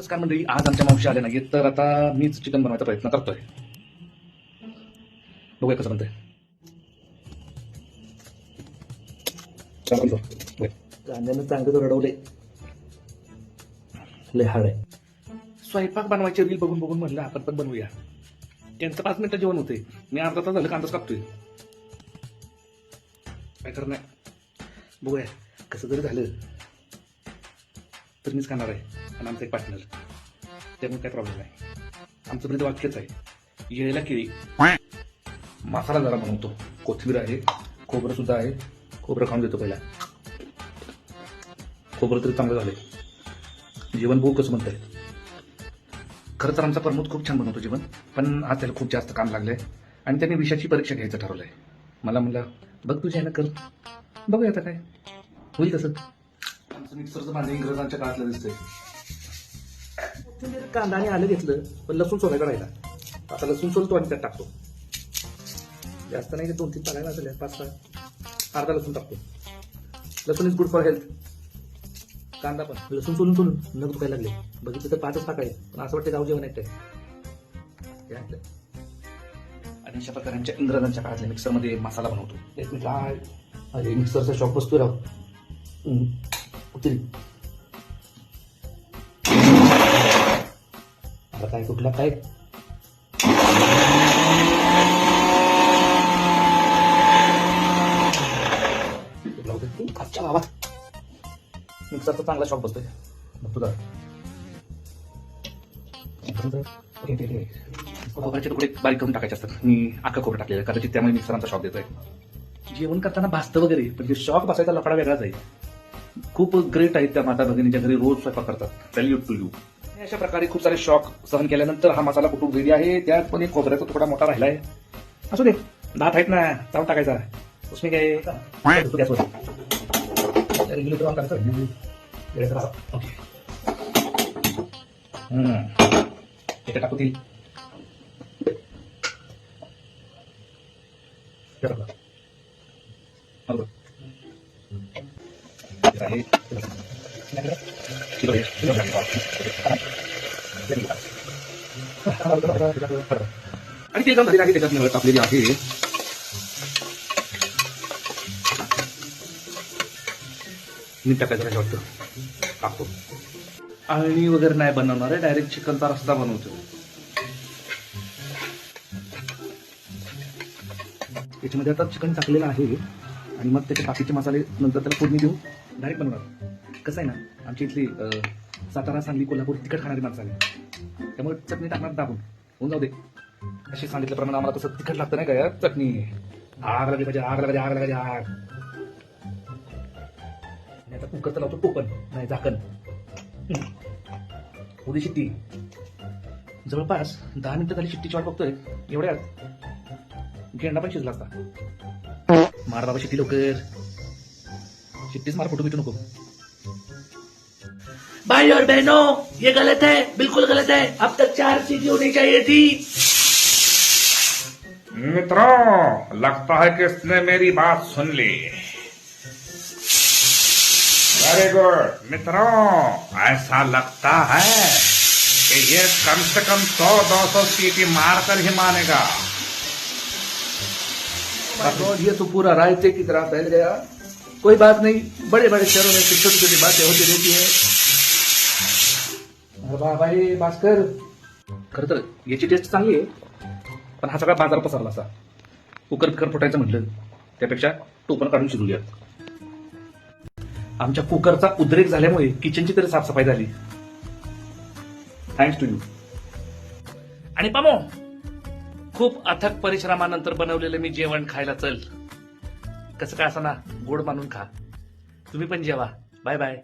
नमस्कार मंडळी, आज आमच्या मावशी आल्या नाहीत तर आता मीच चिकन बनवायचा प्रयत्न करतोय. बघूया कसं बनतंय. कांद्यानं चांगलं रडवले, लय हाड आहे. स्वयंपाक बनवायचे रील बघून बघून म्हणलं आपण पण बनवूया. त्यांचं 5 मिनिटं जेवण होते, मी अर्धा तास झालं कांदाच कापतोय. काय करणार नाही, बघूया कसं जरी झालं तर मीच खाणार आहे आणि आमचा एक पार्टनर, त्यामुळे काय प्रॉब्लेम नाही. आमचं ब्रीद वाक्यच आहे, येळेला केळी. मसाला जरा बनवतो, कोथिंबीर आहे, खोबरं सुद्धा आहे. खोबरं खाऊन देतो पहिला. खोबरं तरी चांगलं झालंय. जेवण बघू कसं म्हणतंय. खरं तर आमचा प्रमोद खूप छान बनवतो जेवण, पण आज त्याला खूप जास्त काम लागलंय आणि त्याने विषयाची परीक्षा घ्यायचं ठरवलंय. मला म्हणलं बघ तुझ्या ह्यानं कर, बघूया आता काय होईल तसं. आमचं मिक्सरचं भांडे इंग्रजांच्या काळातलं दिसतंय. कोथिंबीर, कांदा आणि आलं घेतलं, पण लसूण सोलायला राहिला. आता लसूण सोलतो आणि त्यात टाकतो. जास्त नाही, 2-3 पाण्याला झाल्या, 5-6 अर्धा लसूण टाकतो. लसूण इज गुड फॉर हेल्थ. कांदा पण लसूण सोलून सोलून नग दुखायला लागले. बघितलं तर 5च टाकायचे, पण असं वाटतं गाव जेवण आहे काय. आणि अशा प्रकारे आमच्या इंग्रजांच्या काळातल्या मिक्सरमध्ये मसाला बनवतो. एक मिनिट, अरे मिक्सरचा शॉक बसतोय राव. उतरी आता काय कुठला काय खालच्या गावात मिक्सरचा चांगला शॉक बसतोय. बघ तुझा खोबऱ्याचे तुकडे बारीक करून टाकायचे असतात. मी अख्खा खोबरं टाकलेलं आहे, कदाचित त्यामुळे मिक्सरांचा शॉक देतोय. जेवण करताना भाजतं वगैरे, पण जे शॉक बसायचा लफडा वेगळाच आहे. खूप ग्रेट आहेत त्या माता भगिनीच्या घरी, रोज स्वयंपाक करतात. Salute to you. अशा प्रकारे खूप सारे शॉक सहन केल्यानंतर हा मसाला कुटून रेडी आहे. त्यात पण एक खोबऱ्याचा तुकडा मोठा राहिलाय. असू दे, दात आहेत ना, जाऊन टाकायचा. उसने काय रेग्युलेटर ऑन करायचं. ओके, इथे टाकतील. आणि ते काम झालेलं आहे, त्याच्यात निवड टाकलेली आहे. मीठ टाकायचं नाही वाटतं, टाकतो. आळणी वगैरे नाही बनवणार आहे, डायरेक्ट चिकनचा रस्सा बनवतो. त्याच्यामध्ये आता चिकन टाकलेलं आहे आणि मग त्याचे बाकीचे मसाले नंतर त्याला फोडणी देऊ डायरेक्ट बनवणार. कसं आहे ना, आमची इथली सातारा, सांगली, कोल्हापूर तिखट खाणारी माणसं आहे, त्यामुळे चटणी टाकणार दाबून होऊन जाऊ दे. अशी सांगितल्याप्रमाणे आम्हाला तसं तिखट लागतं नाही का यार. चटणी आग लागली पाहिजे, आग लागली, आग लागली, आग. आणि आता कुकर तर लावतो टोपण, नाही झाकण. उदी शिट्टी जवळपास 10 मिनिटं झाली. शिट्टीची वाट बघतोय. एवढ्यात गेंडा पण शिजला असता. मार बाबा शिट्टी लवकर, शिट्टीच मार, फोटो बिटू नको. भाई और बहनों, ये गलत है, बिल्कुल गलत है. अब तक 4 सीटी होनी चाहिए थी. मित्रों, लगता है कि इसने मेरी बात सुन ली. वेरी गुड मित्रों, ऐसा लगता है कि ये कम से कम 100-200 सीटी मारकर ही मानेगा. ये तो पूरा रायते की तरह फैल गया. कोई बात नहीं, बड़े बड़े शहरों में छोटी छोटी बातें होती रहती है. अरे भाई भास्कर, खरं तर याची टेस्ट चांगली आहे, पण हा सगळा बाजार पसरला असा. कुकर बिकर फुटायचं म्हटलं त्यापेक्षा टोपण काढून शिजूयात. आमच्या कुकरचा उद्रेक झाल्यामुळे किचनची तरी साफसफाई झाली. Thanks to you. आणि पामो, खूप अथक परिश्रमानंतर बनवलेलं मी जेवण खायला चल. कसं काय असं ना, गोड मानून खा. तुम्ही पण जेवा. Bye bye.